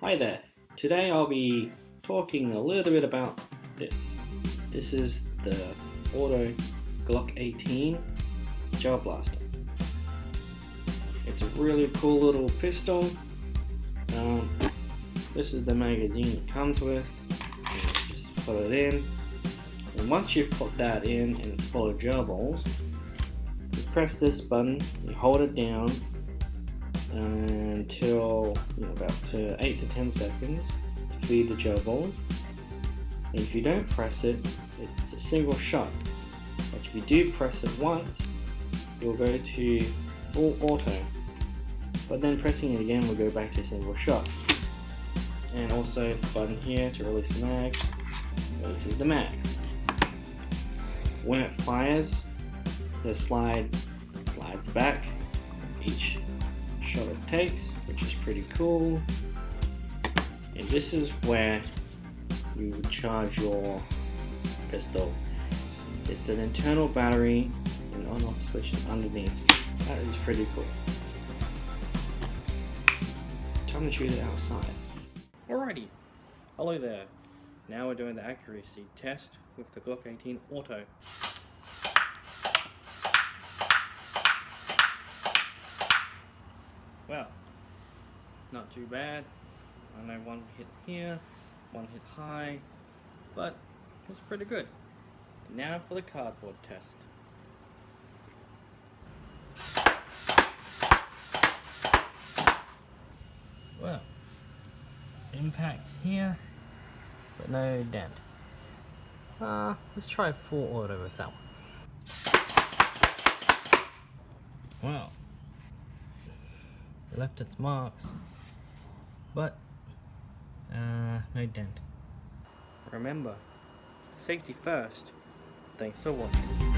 Hi there. Today I'll be talking a little bit about this. This is the Auto Glock 18 Gel Blaster. It's a really cool little pistol. This is the magazine it comes with. You just put it in. And once you've put that in and it's full of gel balls, you press this button, you hold it down until about 8 to 10 seconds to feed the gel balls. And if you don't press it, it's a single shot. But if you do press it once, you'll go to full auto. But then pressing it again will go back to single shot. And also the button here to release the mag releases the mag. When it fires, the slide slides back each shot it takes, which is pretty cool. And this is where you would charge your pistol. It's an internal battery and on-off switch underneath. That is pretty cool. Time to shoot it outside. Alrighty, hello there. Now we're doing the accuracy test with the Glock 18 Auto. Well, not too bad. I know one hit here, one hit high, but it's pretty good. Now for the cardboard test. Well, impacts here, but no dent. Let's try full auto with that one. Well, it left its marks, but no dent. Remember, safety first. Thanks for watching.